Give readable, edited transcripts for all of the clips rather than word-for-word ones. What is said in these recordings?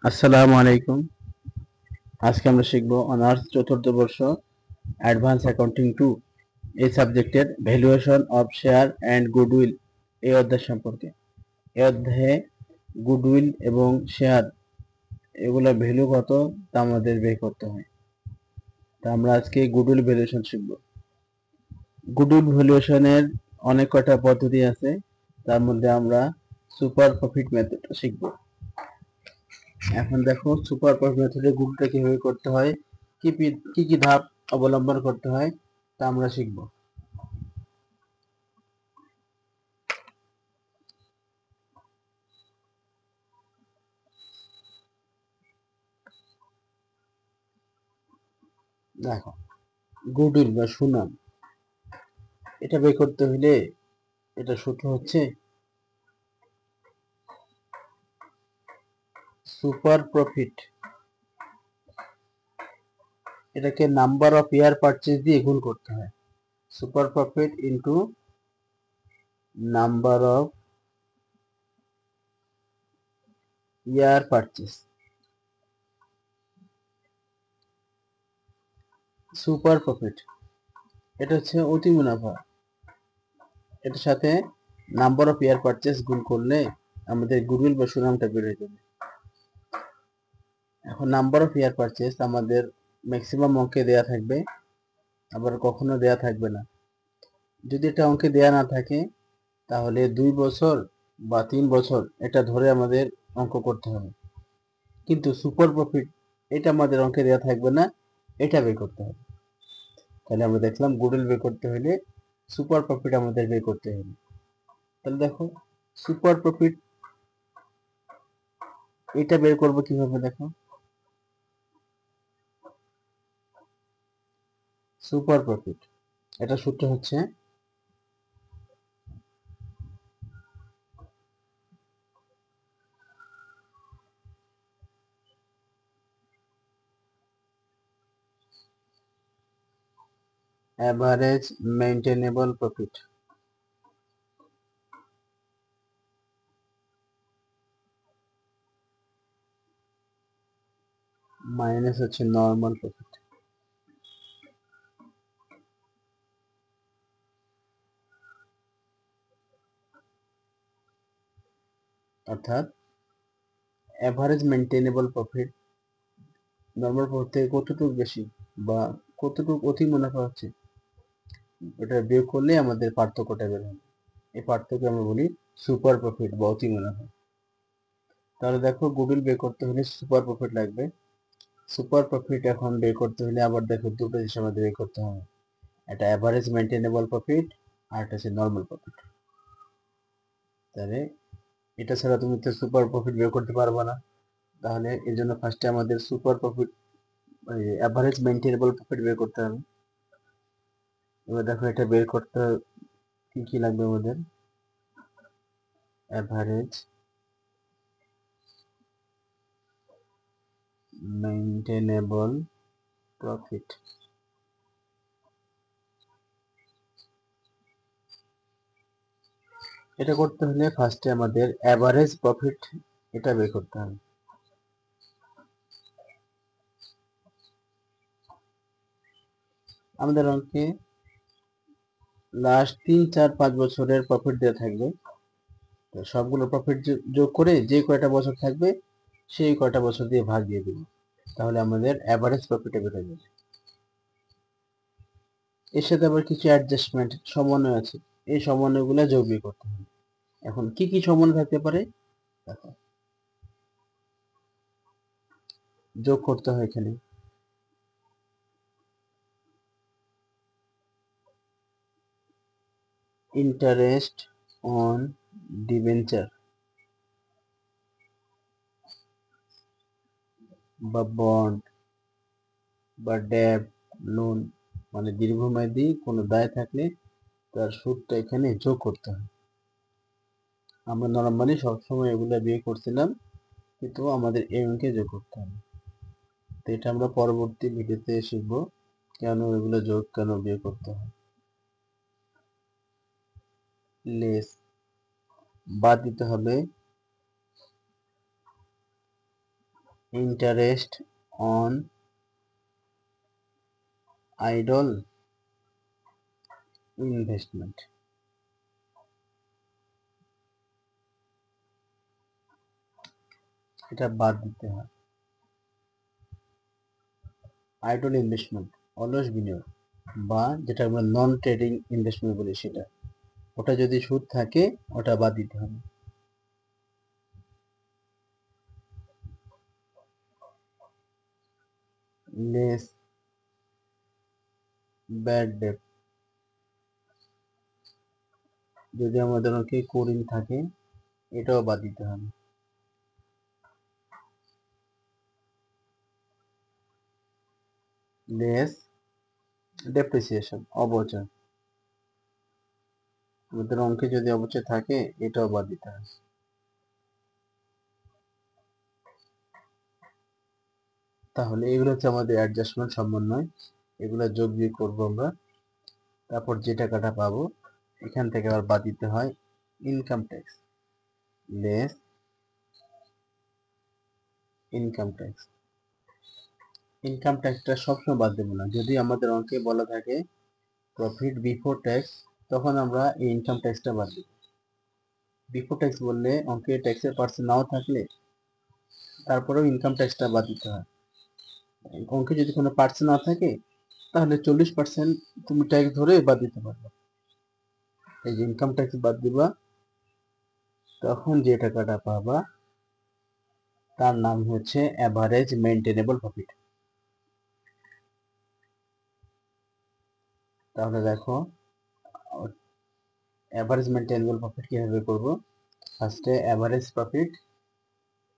আসসালামু আলাইকুম। আজকে আমরা শিখব অনার্স চতুর্থ বর্ষ অ্যাডভান্স অ্যাকাউন্টিং 2 এই সাবজেক্টের valuation of share and goodwill এই অধ্যায় সম্পর্কে। এই অধ্যায়ে গুডউইল এবং শেয়ার এগুলো ভ্যালু কত তা আমাদের বের করতে হয়। তা আমরা আজকে গুডউইল ভ্যালুয়েশন শিখব। গুডউইল ভ্যালুয়েশনের অনেক কয়টা পদ্ধতি আছে, তার মধ্যে আমরা সুপার প্রফিট মেথডটা শিখব। এখন দেখো সুপার প্রফিট মেথডে গুডটা কিভাবে করতে হয়, কি কি ধাপ অবলম্বন করতে হয় তা আমরা শিখব। দেখো, গুডউইল বা সুনাম এটা বের করতে হলে এটা সূত্র হচ্ছে সুপার প্রফিট, এটাকে নাম্বার অফ ইয়ার পারচেজ দিয়ে গুণ করতে হয়। Super profit into number of year purchase. Super profit এটা হচ্ছে অতি মুনাফা, এটার সাথে নাম্বার অফ ইয়ার পারচেজ গুণ করলে আমাদের গুডউইল বা সুনামটা বের হয়ে যাবে। এখন নাম্বার অফ ইয়ার পারচেজ আমাদের ম্যাক্সিমাম অঙ্কে দেয়া থাকবে, আবার কখনো দেয়া থাকবে না। যদি এটা অঙ্কে দেয়া না থাকে তাহলে 2 বছর বা 3 বছর এটা ধরে আমাদের অঙ্ক করতে হবে। কিন্তু সুপার প্রফিট এটা আমাদের অঙ্কে দেয়া থাকবে না, এটা বের করতে হবে। তাহলে আমরা দেখলাম গুডউইল বের করতে হলে সুপার প্রফিট আমাদের বের করতে হবে। তাহলে দেখো সুপার প্রফিট এটা বের করব কিভাবে, দেখো সুপার প্রফিট এটা সূত্র হচ্ছে অ্যাভারেজ মেইনটেনেবল প্রফিট মাইনাস হচ্ছে নর্মাল প্রফিট। অর্থাৎ অ্যাভারেজ মেইনটেনেবল প্রফিট নর্মাল প্রফিট থেকে কতটুকু বেশি বা কতটুকু অতি মুনাফা হচ্ছে, এটা বিয়োগ করলে আমাদের পার্থক্যটা বের হবে। এই পার্থক্য আমরা বলি সুপার প্রফিট বা অতি মুনাফা। তাহলে দেখো গুডউইল বের করতে হলে সুপার প্রফিট লাগবে। সুপার প্রফিট এখন বের করতে হলে আবার দেখো দুটো জিনিস আমাদের বের করতে হবে, একটা অ্যাভারেজ মেইনটেনেবল প্রফিট আর একটা হচ্ছে নর্মাল প্রফিট। তাহলে এটা ছাড়া তুমি তো সুপার প্রফিট বের করতে পারবে না। তাহলে এর জন্য ফার্স্টে আমাদের সুপার প্রফিট অ্যাভারেজ মেইনটেনেবল প্রফিট বের করতে হবে। এবার দেখো এটা বের করতে কি কি লাগবে আমাদের, অ্যাভারেজ মেইনটেনেবল প্রফিট। এটা করতে হলে ফার্স্টে আমাদের অ্যাভারেজ প্রফিট এটা বের করতে হবে। আমাদের অঙ্কে লাস্ট 3 4 5 বছরের প্রফিট দেওয়া থাকবে, তো সবগুলো প্রফিট যোগ করে যে কয়টা বছর থাকবে সেই কয়টা বছর দিয়ে ভাগ দিয়ে দেব, তাহলে আমাদের অ্যাভারেজ প্রফিটে বের হয়ে যাবে। এর সাথে আবার কিছু অ্যাডজাস্টমেন্ট সমন্বয় আছে, এই সমন্বয়গুলো যোগ বিয়োগ করতে হবে। এখন কি কি সমন্বয় থাকতে পারে, দেখো যোগ করতে হয় এখানে ইন্টারেস্ট অন ডিবেঞ্চার বা বন্ড বা ডেট লোন, মানে দীর্ঘমেয়াদী কোনো দায় থাকলে তার সুদটা এখানে যোগ করতে হয়। আমরা নরমালি সবসময় এগুলো বিয়ে করছিলাম, কিন্তু আমাদের এই অঙ্কে যোগ করতে হবে। তো এটা আমরা পরবর্তী ভিডিওতে শিখবো কেন এগুলো যোগ কেন বিয়ে করতে হয়। লেস বাদ দিতে হবে ইন্টারেস্ট অন আইডল ইনভেস্টমেন্ট। এটা বাদ দিতে হয়। আইডল ইনভেস্টমেন্ট অলস বিনিয়োগ, বা যেটা আমরা নন ট্রেডিং ইনভেস্টমেন্ট বলি সেটা, ওটা যদি সুদ থাকে ওটা বাদ দিতে হবে। লেস ব্যাড ডেট, যদি আমাদের অনেকে কোরিং থাকে এটাও বাদ দিতে হবে। লেস ডেপ্রিসিয়েশন, অবচয়, আমাদের অঙ্কে যদি অবচয় থাকে এটাও বাদ দিতে হবে। তাহলে এগুলো হচ্ছে আমাদের অ্যাডজাস্টমেন্ট সমন্বয়, এগুলো যোগ বিয়োগ করবো আমরা, তারপর যে টাকাটা পাবো এখান থেকে আবার বাদ দিতে হয় income tax, less income tax. Income ট্যাক্সটা সবসময় বাদ দেবো না, যদি আমাদের অঙ্কে বলা থাকে প্রফিট বিফোর ট্যাক্স তখন আমরা এই ইনকাম ট্যাক্সটা বাদ দিব। বিফোর ট্যাক্স বললে অঙ্কে ট্যাক্সের পার্সেন্ট নাও থাকলে তারপরেও ইনকাম ট্যাক্সটা বাদ দিতে হয়। অঙ্কে যদি কোনো পার্সেন্ট না থাকে তাহলে 40% তুমি ট্যাক্স ধরে বাদ দিতে পারবে। এই যে ইনকাম ট্যাক্স বাদ দিবা, তখন যে টাকাটা পাবা তার নাম হচ্ছে অ্যাভারেজ মেইনটেনেবল প্রফিট। তাহলে দেখো অ্যাভারেজ মেইনটেনেবল প্রফিট কিভাবে করব। ফার্স্টে অ্যাভারেজ প্রফিট,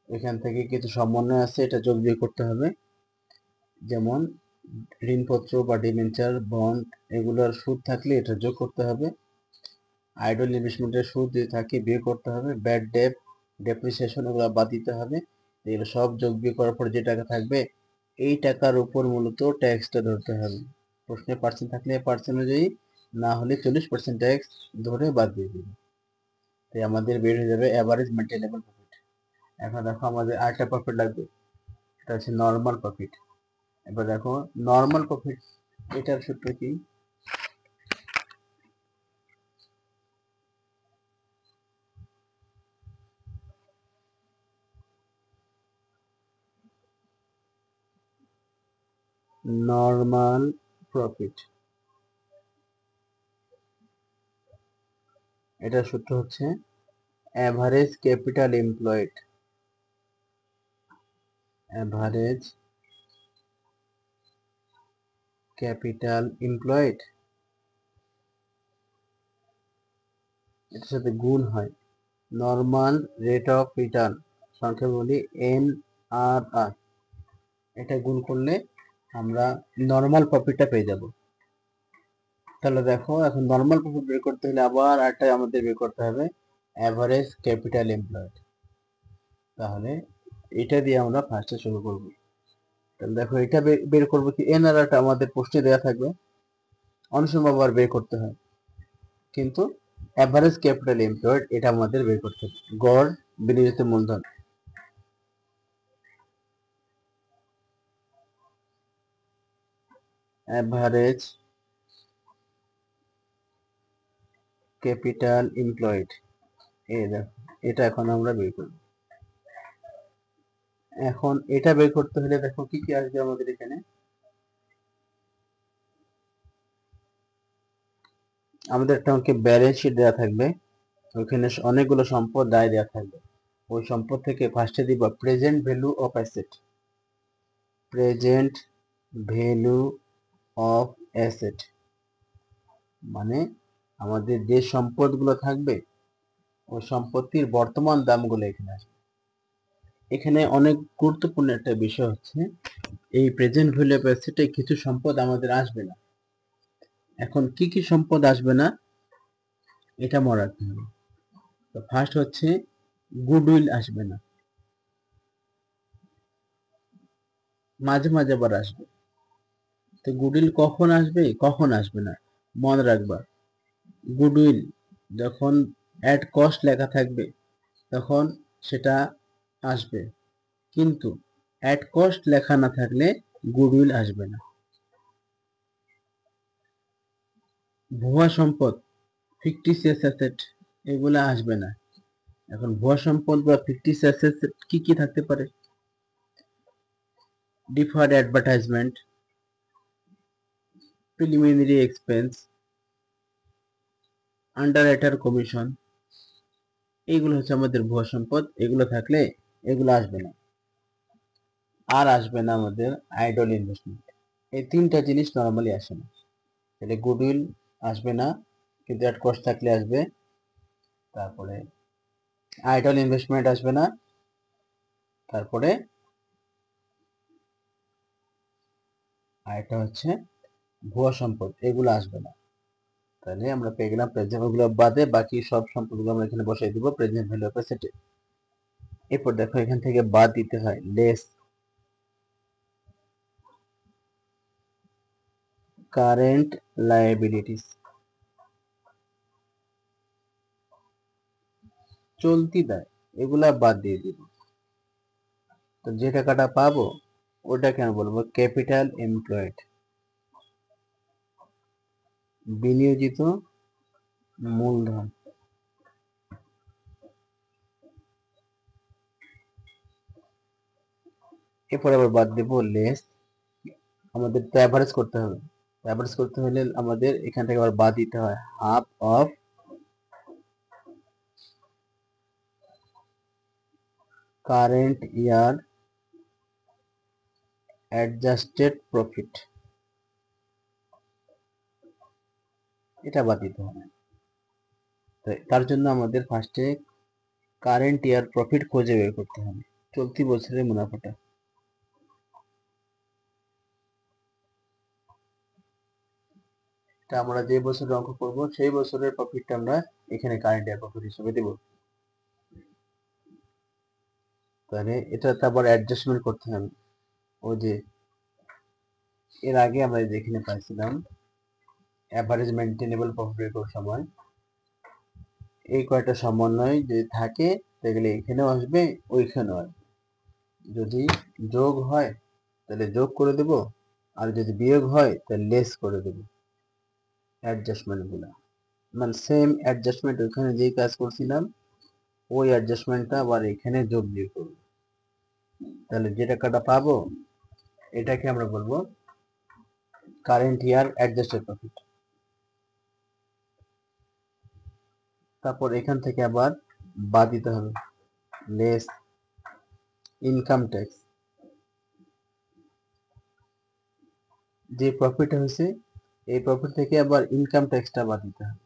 এখান থেকে কিছু সমন্বয় আছে এটা যোগ বিয়োগ করতে হবে, যেমন ঋণপত্র বা ডিবেঞ্চার বন্ড এগুলোর সুদ থাকলে এটা যোগ করতে হবে, আইডল ইনভেস্টমেন্টের সুদ যদি থাকে বিয়োগ করতে হবে, ব্যাড ডেট ডেপ্রিসিয়েশন এগুলো বাদ দিতে হবে। এগুলো সব যোগ বিয়োগ করার পর যে টাকা থাকবে এই টাকার উপর মূলত ট্যাক্সটা ধরতে হবে। প্রশ্নে পার্সেন্ট থাকলে পার্সেন্ট অনুযায়ী, না হলে 40% ট্যাক্স ধরে বাদ দিয়ে দিবে। তাই আমাদের বের হয়ে যাবে অ্যাভারেজ মেইনটেনেবল প্রফিট। এখন দেখো আমাদের আরেকটা প্রফিট লাগবে, এটা হচ্ছে নর্মাল প্রফিট। এবার দেখো নর্মাল প্রফিট এটার সূত্র কি, নর্মাল প্রফিট এটার সূত্র হচ্ছে average capital employed, average capital employed এটার সাথে গুণ হয় নর্মাল রেট অফ রিটার্ন, সংখ্যা বলি NRR, এটা গুণ করলে আমরা নর্মাল প্রফিটটা পেয়ে যাব। তাহলে দেখো এখন নর্মাল প্রফিট বের করতে হলে আবার একটা আমাদের বের করতে হবে অ্যাভারেজ ক্যাপিটাল এমপ্লয়েড। তাহলে এটা দিয়ে আমরা ফার্স্টে শুরু করব। তাহলে দেখো এটা বের করবো কি, NRRটা আমাদের পোস্টে দেওয়া থাকবে, অনেক সময় আবার বের করতে হয়, কিন্তু অ্যাভারেজ ক্যাপিটাল এমপ্লয়েড এটা আমাদের বের করতে হবে, গড় বিনিয়োজিত মূলধন। অ্যাভারেজ ক্যাপিটাল এমপ্লয়েড, এই দেখো এটা এখন আমরা বের করব। এখন এটা বের করতে হলে দেখো কি কি আসবে আমাদের এখানে, আমাদের একটা অঙ্কে ব্যালেন্স শিট দেওয়া থাকবে, ওইখানে অনেকগুলো সম্পদ দায় দেওয়া থাকবে, ওই সম্পদ থেকে ফার্স্টে দিব present value of asset, present value of asset মানে আমাদের যে সম্পদগুলো থাকবে ওই সম্পত্তির বর্তমান দামগুলো এখানে আসবে। এখানে অনেক গুরুত্বপূর্ণ একটা বিষয় হচ্ছে এই প্রেজেন্ট ভ্যালু অফ অ্যাসেটে কিছু সম্পদ আমাদের আসবে না। এখন কি কি সম্পদ আসবে না এটা মনে রাখতে হবে। তো ফার্স্ট হচ্ছে গুডউইল আসবে না, মাঝে মাঝে আবার আসবে। তো গুডউইল কখন আসবে কখন আসবে না মনে রাখবা, গুডউইল যখন অ্যাট কস্ট লেখা থাকবে তখন সেটা আসবে, কিন্তু অ্যাট কস্ট লেখা না থাকলে গুডউইল আসবে না। ভুয়া সম্পদ, ফিকটিসিয়াস অ্যাসেট, এগুলা আসবে না। এখন ভুয়া সম্পদ বা ফিকটিসিয়াস অ্যাসেট কি কি থাকতে পারে? Deferred advertisement, preliminary expense, underwriter commission, এইগুলো হচ্ছে আমাদের ভুয়া সম্পদ। এগুলো থাকলে এগুলো আসবে না। আর আসবে না আমাদের আইডল ইনভেস্টমেন্ট। এই তিনটা জিনিস নর্মালি আসে না। তাহলে গুডউইল আসবে না, কিন্তু অ্যাট কস্ট থাকলে আসবে। তারপরে আইডল ইনভেস্টমেন্ট আসবে না। তারপরে আরেকটা হচ্ছে ভুয়া সম্পদ, এগুলো আসবে না। তাহলে আমরা পেয়ে গেলাম প্রেজেন্ট, ওগুলো বাদে বাকি সব সম্পদগুলো আমরা এখানে বসাই দিব প্রেজেন্ট ভ্যালু অফ অ্যাসেটে। এরপর দেখো এখান থেকে বাদ দিতে হয় লেস কারেন্ট লায়াবিলিটিস, চলতি দায়, এগুলা বাদ দিয়ে দিব। তো যে টাকাটা পাবো ওটাকে আমি বলবো ক্যাপিটাল এমপ্লয়েড, বিনিয়োজিত মূলধন। এরপর আবার বাদ দেব লেস, আমাদের তো অ্যাভারেজ করতে হবে। অ্যাভারেজ করতে হলে আমাদের এখান থেকে আবার বাদ দিতে হয় half of current year adjusted profit, এটা বাদ দিতে হবে। তার জন্য আমাদের ফার্স্টে কারেন্ট ইয়ার প্রফিট খুঁজে বের করতে হবে, চলতি বছরের মুনাফাটা। এটা আমরা যে বছর অঙ্ক করব সেই বছরের প্রফিটটা আমরা এখানে কারেন্ট ইয়ার প্রফিট হিসেবে দেব। তাহলে এটা আবার অ্যাডজাস্টমেন্ট করতে হবে। ও যে এর আগে আমরা যেখানে পাইছিলাম অ্যাভারেজ মেইনটেনেবল প্রফিট বের করার সময় এই কয়টা সমন্বয় যদি থাকে তাহলে এখানেও আসবে ওইখানেও আসবে। যদি যোগ হয় তাহলে যোগ করে দেব, আর যদি বিয়োগ হয় তাহলে লেস করে দেব। অ্যাডজাস্টমেন্ট গুলা মানে সেম অ্যাডজাস্টমেন্ট ওইখানে যেই কাজ করছিলাম ওই অ্যাডজাস্টমেন্টটা আবার এখানে যোগ দিয়ে করব। তাহলে যে টাকাটা পাবো এটাকে আমরা বলবো কারেন্ট ইয়ার অ্যাডজাস্টেড প্রফিট। তারপর এখান থেকে আবার বাদ দিতে হবে লেস ইনকাম ট্যাক্স, যে প্রফিট হয়েছে এই প্রফিট থেকে আবার ইনকাম ট্যাক্সটা বাদ দিতে হবে।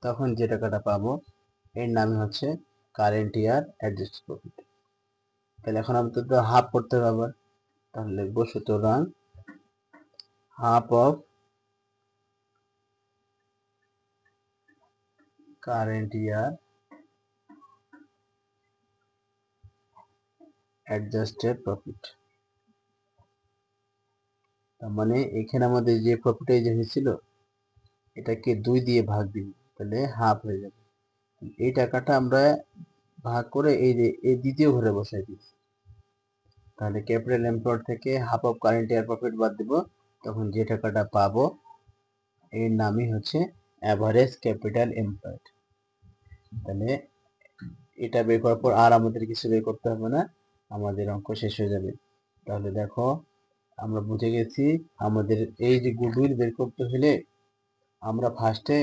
তখন যে টাকাটা পাবো এর নামই হচ্ছে কারেন্ট ইয়ার অ্যাডজাস্টেড প্রফিট। তাহলে এখন আমাদের তো হাফ করতে হবে আবার, তাহলে লিখবো সুতরাং half of current year adjusted profit. তার মানে এখানে আমাদের যে প্রফিট এই যে হয়েছিল এটাকে 2 দিয়ে ভাগ দিব, তাহলে হাফ হয়ে যাবে। এই টাকাটা আমরা ভাগ করে এই যে এই দ্বিতীয় ঘরে বসাই দিব। তাহলে ক্যাপিটাল এমপ্লয়েড থেকে half of current year profit বাদ দিব, তখন যে টাকাটা পাবো এর নামই হচ্ছে অ্যাভারেজ ক্যাপিটাল এমপ্লয়েড। তাহলে এটা বের করার পর আর আমাদের কিছু বের করতে হবে না, আমাদের অঙ্ক শেষ হয়ে যাবে। তাহলে দেখো আমরা বুঝে গেছি আমাদের এই যে গুডউইল বের করতে হলে আমরা ফার্স্টে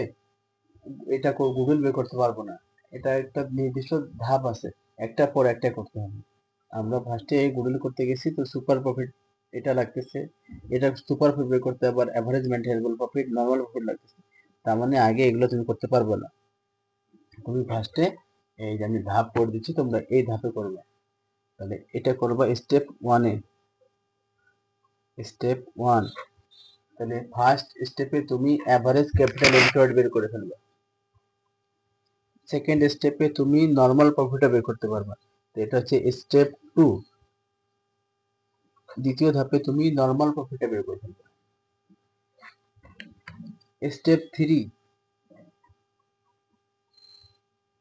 এটা গুগল বের করতে পারবো না, এটা একটা নির্দিষ্ট ধাপ আছে, একটা পর একটা করতে হবে। আমরা ফার্স্টে গুগল করতে গেছি তো সুপার প্রফিট এটা লাগতেছে, এটা সুপার প্রফিট বের করতে আবার অ্যাভারেজ মেইনটেনেবল প্রফিট নরমাল প্রফিট লাগতেছে। তার মানে আগে এগুলো তুমি করতে পারবে না। তুমি ফার্স্টে এই যে আমি ধাপ করে দিচ্ছি তোমরা এই ধাপে করবে। তাহলে এটা করবা স্টেপ 1 এ, স্টেপ 1। তাহলে ফার্স্ট স্টেপে তুমি অ্যাভারেজ ক্যাপিটাল এমপ্লয়েড বের করে ফেলবে। সেকেন্ড স্টেপে তুমি নরমাল প্রফিটটা বের করতে পারবা, তো এটা হচ্ছে স্টেপ 2। দ্বিতীয় ধাপে তুমি নরমাল প্রফিটটা বের করে ফেলবে। স্টেপ 3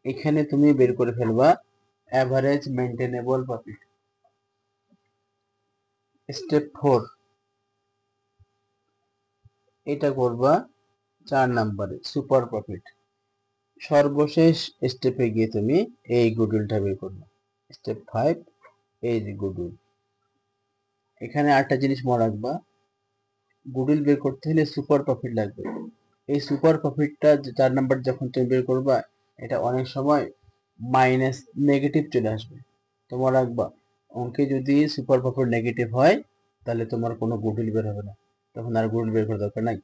এখানে তুমি বের করে ফেলবা অ্যাভারেজ মেনটেনেবল প্রফিট। স্টেপ 4, এটা করবা 4 নম্বরে, সুপার প্রফিট। সর্বশেষ স্টেপে গিয়ে তুমি এই গুডউইলটা বের করবে। স্টেপ 5, এই যে গুডউইল। এখানে আরেকটা জিনিস মনে রাখবা, গুডউইল বের করতে হলে সুপার প্রফিট লাগবে। এই সুপার প্রফিটটা 4 নাম্বার যখন তুমি বের করবা, এটা অনেক সময় মাইনাস নেগেটিভ চলে আসবে। তোমার রাখবা, অঙ্কে যদি সুপার প্রফিট নেগেটিভ হয় তাহলে তোমার কোনো গুডউইল বের হবে না, তখন আর গুডউইল বের করার দরকার নাই।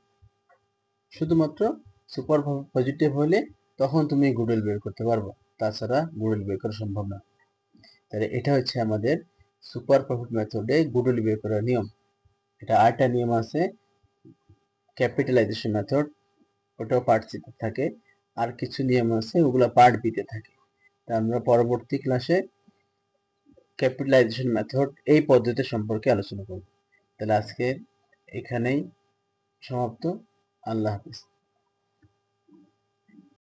শুধুমাত্র সুপার প্রফিট পজিটিভ হলে তখন তুমি গুডউইল বের করতে পারবে, তাছাড়া গুডউইল বের করা সম্ভব না। তাহলে এটা হচ্ছে আমাদের সুপার প্রফিট মেথডে গুডউইল বের করার নিয়ম। এটা আরেকটা নিয়ম আছে ক্যাপিটালাইজেশন মেথড, ওটাও পার্ট সিতে থাকে। আর কিছু নিয়ম আছে, ওগুলো পার্ট বিতে থাকে। তা আমরা পরবর্তী ক্লাসে ক্যাপিটালাইজেশন মেথড এই পদ্ধতি সম্পর্কে আলোচনা করব। তাহলে আজকে এখানেই সমাপ্ত। আল্লাহ হাফিজ।